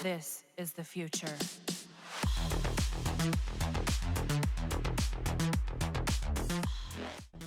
This is the future.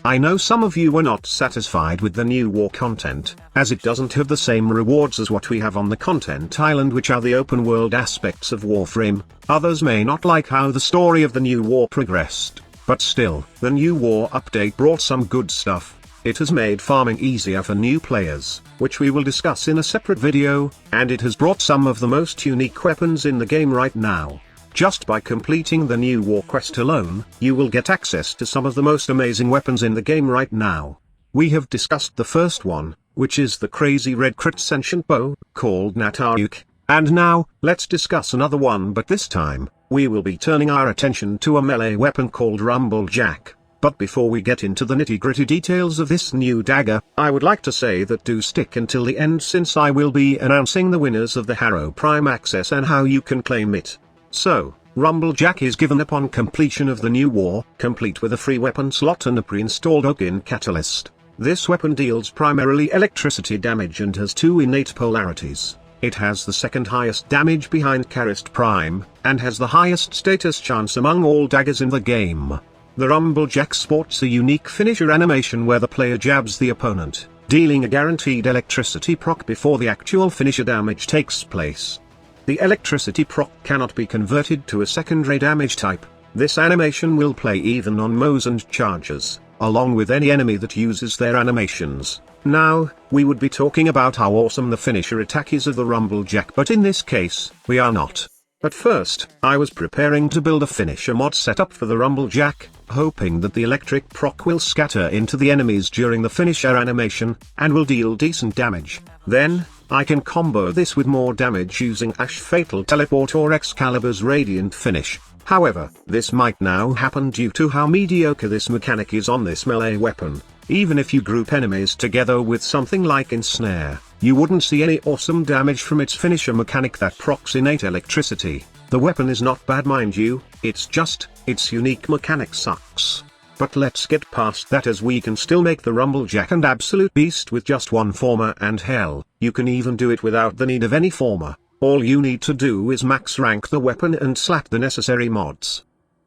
I know some of you were not satisfied with the new war content, as it doesn't have the same rewards as what we have on the content island, which are the open world aspects of Warframe. Others may not like how the story of the new war progressed, but still, the new war update brought some good stuff. It has made farming easier for new players, which we will discuss in a separate video, and it has brought some of the most unique weapons in the game right now. Just by completing the new war quest alone, you will get access to some of the most amazing weapons in the game right now. We have discussed the first one, which is the crazy red crit sentient bow, called Nataruk, and now, let's discuss another one, but this time, we will be turning our attention to a melee weapon called Rumblejack. But before we get into the nitty-gritty details of this new dagger, I would like to say that do stick until the end, since I will be announcing the winners of the Harrow Prime Access and how you can claim it. So, Rumblejack is given upon completion of the new war, complete with a free weapon slot and a pre-installed Ogin catalyst. This weapon deals primarily electricity damage and has two innate polarities. It has the second highest damage behind Karist Prime, and has the highest status chance among all daggers in the game. The Rumblejack sports a unique finisher animation where the player jabs the opponent, dealing a guaranteed electricity proc before the actual finisher damage takes place. The electricity proc cannot be converted to a secondary damage type. This animation will play even on Moes and chargers, along with any enemy that uses their animations. Now, we would be talking about how awesome the finisher attack is of the Rumblejack, but in this case, we are not. At first, I was preparing to build a finisher mod setup for the Rumblejack, hoping that the electric proc will scatter into the enemies during the finisher animation, and will deal decent damage. Then, I can combo this with more damage using Ash Fatal Teleport or Excalibur's Radiant Finish. However, this might now happen due to how mediocre this mechanic is on this melee weapon. Even if you group enemies together with something like Ensnare, you wouldn't see any awesome damage from its finisher mechanic that procs innate electricity. The weapon is not bad, mind you, it's just, its unique mechanic sucks. But let's get past that, as we can still make the Rumblejack an absolute beast with just one former, and hell, you can even do it without the need of any former. All you need to do is max rank the weapon and slap the necessary mods.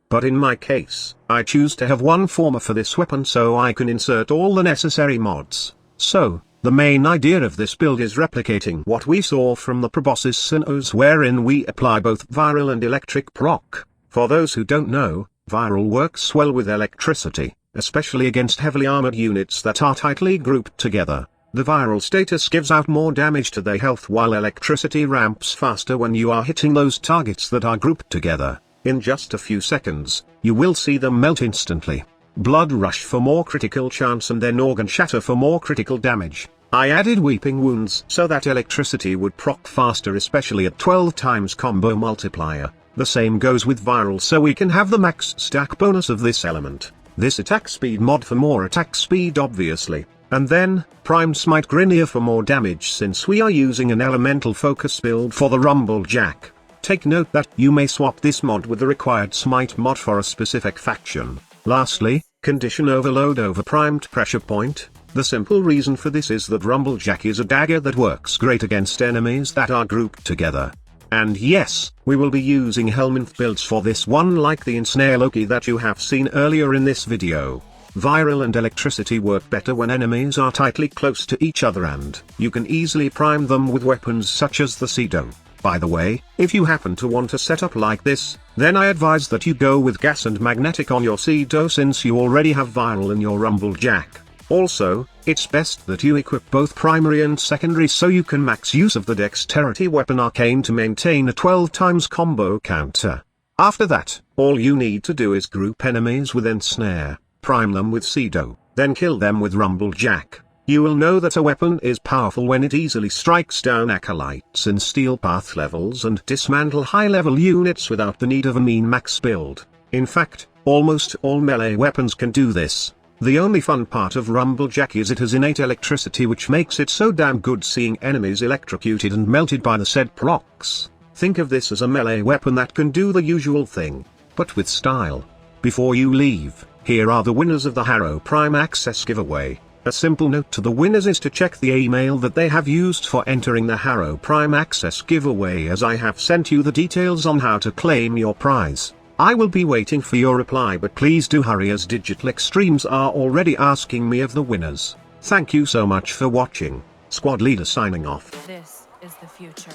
But in my case, I choose to have one former for this weapon so I can insert all the necessary mods. So, the main idea of this build is replicating what we saw from the Proboscis Sinnohs, wherein we apply both viral and electric proc. For those who don't know, viral works well with electricity, especially against heavily armored units that are tightly grouped together. The viral status gives out more damage to their health, while electricity ramps faster when you are hitting those targets that are grouped together. In just a few seconds, you will see them melt instantly. Blood Rush for more critical chance, and then Organ Shatter for more critical damage. I added Weeping Wounds so that electricity would proc faster, especially at 12 times combo multiplier. The same goes with viral, so we can have the max stack bonus of this element. This attack speed mod for more attack speed, obviously. And then, Primed Smite Grinier for more damage, since we are using an elemental focus build for the Rumblejack. Take note that you may swap this mod with the required smite mod for a specific faction. Lastly, Condition Overload over Primed Pressure Point. The simple reason for this is that Rumblejack is a dagger that works great against enemies that are grouped together. And yes, we will be using Helminth builds for this one, like the Ensnare Loki that you have seen earlier in this video. Viral and electricity work better when enemies are tightly close to each other, and you can easily prime them with weapons such as the Cedo. By the way, if you happen to want a setup like this, then I advise that you go with gas and magnetic on your Cedo, since you already have viral in your Rumblejack. Also, it's best that you equip both primary and secondary so you can max use of the dexterity weapon Arcane to maintain a 12 times combo counter. After that, all you need to do is group enemies with Ensnare, prime them with Cedo, then kill them with Rumblejack. You will know that a weapon is powerful when it easily strikes down acolytes in steel path levels and dismantle high-level units without the need of a mean max build. In fact, almost all melee weapons can do this. The only fun part of Rumblejack is it has innate electricity, which makes it so damn good seeing enemies electrocuted and melted by the said procs. Think of this as a melee weapon that can do the usual thing, but with style. Before you leave, here are the winners of the Harrow Prime Access giveaway. A simple note to the winners is to check the email that they have used for entering the Harrow Prime Access giveaway, as I have sent you the details on how to claim your prize. I will be waiting for your reply, but please do hurry, as Digital Extremes are already asking me of the winners. Thank you so much for watching. Squad Leader signing off. This is the future.